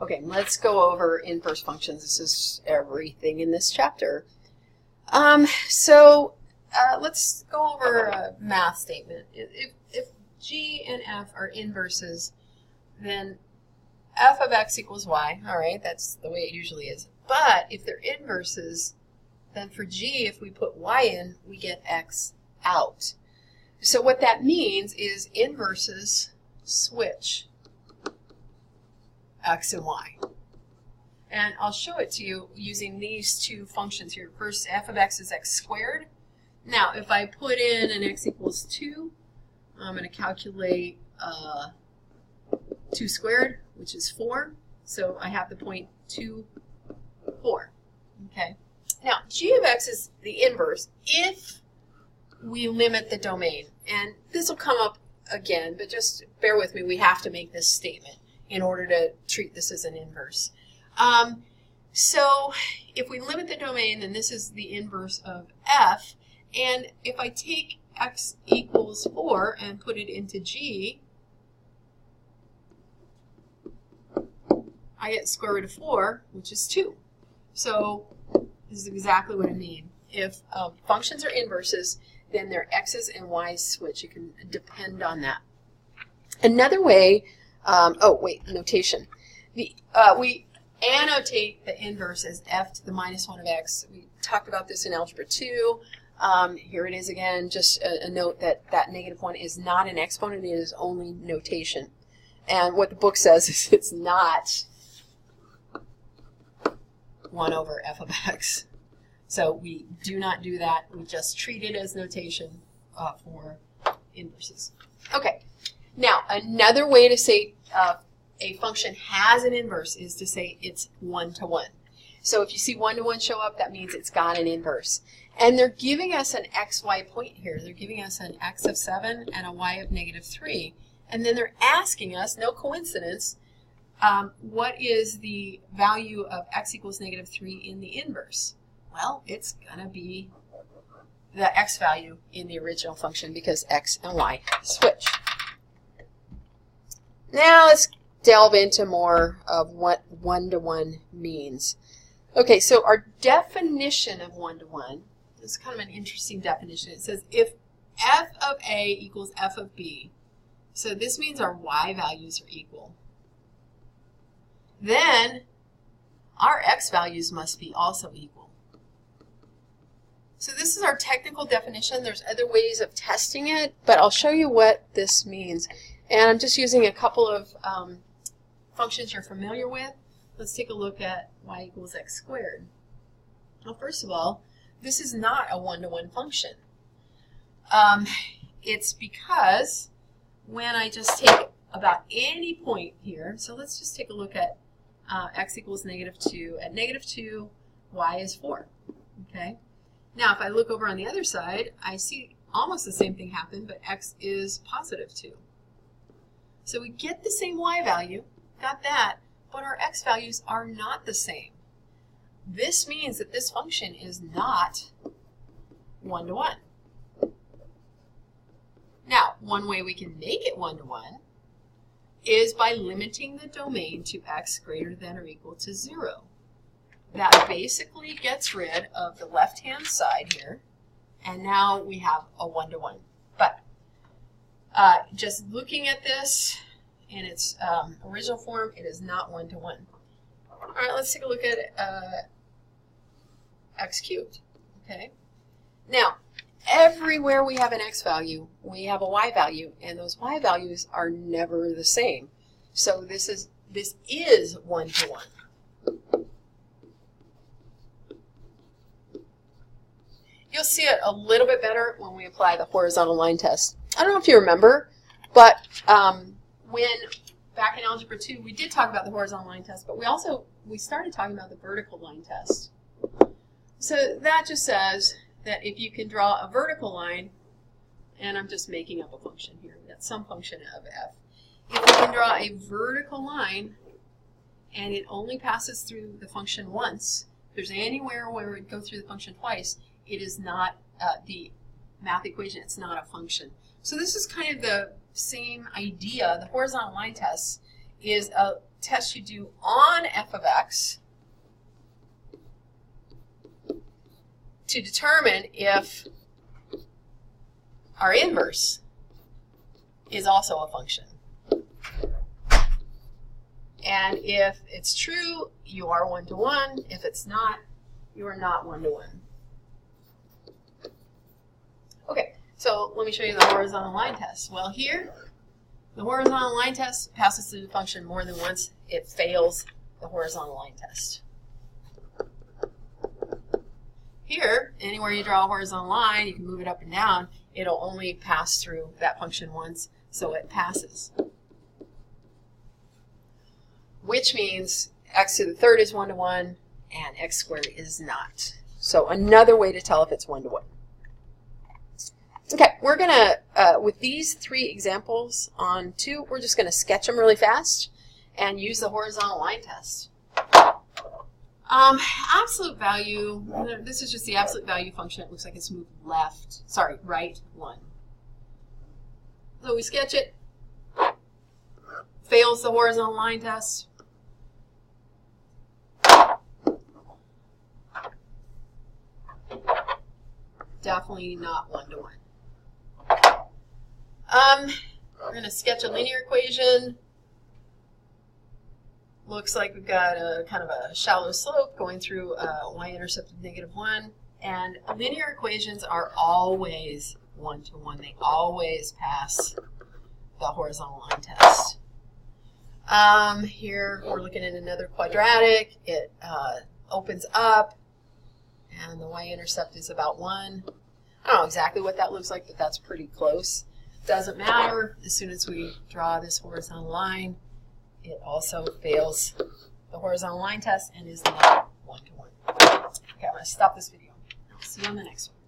Okay, let's go over inverse functions. This is everything in this chapter. Let's go over a math statement. If g and f are inverses, then f of x equals y. All right, that's the way it usually is. But if they're inverses, then for g, if we put y in, we get x out. So what that means is inverses switch x and y. And I'll show it to you using these two functions here. First, f of x is x squared. Now, if I put in an x equals 2, I'm going to calculate 2 squared, which is 4. So I have the point 2, 4. Okay. Now, g of x is the inverse if we limit the domain. And this will come up again, but just bear with me. We have to make this statement in order to treat this as an inverse. So if we limit the domain, then this is the inverse of f. And if I take x equals 4 and put it into g, I get square root of 4, which is 2. So this is exactly what I mean. If functions are inverses, then their x's and y's switch. You can depend on that. Another way, notation. We annotate the inverse as f to the minus 1 of x. We talked about this in Algebra 2. Here it is again, just a note that that negative 1 is not an exponent, it is only notation. And what the book says is it's not 1 over f of x. So we do not do that. We just treat it as notation for inverses. Okay, now another way to say a function has an inverse is to say it's 1-to-1. So if you see 1-to-1 show up, that means it's got an inverse. And they're giving us an xy point here. They're giving us an x of 7 and a y of -3. And then they're asking us, no coincidence, what is the value of x equals -3 in the inverse? Well, it's going to be the x value in the original function because x and y switch. Now let's delve into more of what 1-to-1 means. Okay, so our definition of 1-to-1 is kind of an interesting definition. It says if f of a equals f of b, so this means our y values are equal, then our x values must be also equal. So this is our technical definition. There's other ways of testing it, but I'll show you what this means. And I'm just using a couple of functions you're familiar with. Let's take a look at y equals x squared. Well, first of all, this is not a 1-to-1 function. It's because when I just take about any point here, so let's just take a look at x equals -2. At -2, y is 4. Okay. Now, if I look over on the other side, I see almost the same thing happen, but x is +2. So we get the same y value, got that, but our x values are not the same. This means that this function is not 1-to-1. Now, one way we can make it 1-to-1 is by limiting the domain to x greater than or equal to 0. That basically gets rid of the left-hand side here, and now we have a 1-to-1. But just looking at this in its original form, it is not 1-to-1. All right, let's take a look at x cubed. Okay. Now, everywhere we have an x value, we have a y value, and those y values are never the same. So this is 1-to-1. You'll see it a little bit better when we apply the horizontal line test. I don't know if you remember, but when back in Algebra 2, we did talk about the horizontal line test, but we started talking about the vertical line test. So that just says that if you can draw a vertical line, and I'm just making up a function here, that's some function of f. If you can draw a vertical line and it only passes through the function once, if there's anywhere where it would go through the function twice, it is not the math equation, it's not a function. So this is kind of the same idea. The horizontal line test is a test you do on f of x to determine if our inverse is also a function. And if it's true, you are one-to-one. If it's not, you are not one-to-one. Okay, so let me show you the horizontal line test. Well, here, the horizontal line test passes through the function more than once. It fails the horizontal line test. Here, anywhere you draw a horizontal line, you can move it up and down. It'll only pass through that function once, so it passes. Which means x to the third is one-to-one and x squared is not. So another way to tell if it's one-to-one. Okay, we're going to, with these three examples on 2, we're just going to sketch them really fast and use the horizontal line test. Absolute value, this is just the absolute value function. It looks like it's moved right 1. So we sketch it, fails the horizontal line test. Definitely not one-to-one. We're going to sketch a linear equation. Looks like we've got a kind of a shallow slope going through a y-intercept of -1. And linear equations are always one-to-one. They always pass the horizontal line test. Here we're looking at another quadratic. It opens up, and the y-intercept is about 1. I don't know exactly what that looks like, but that's pretty close. Doesn't matter. As soon as we draw this horizontal line, it also fails the horizontal line test and is not one-to-one. Okay, I'm going to stop this video. I'll see you on the next one.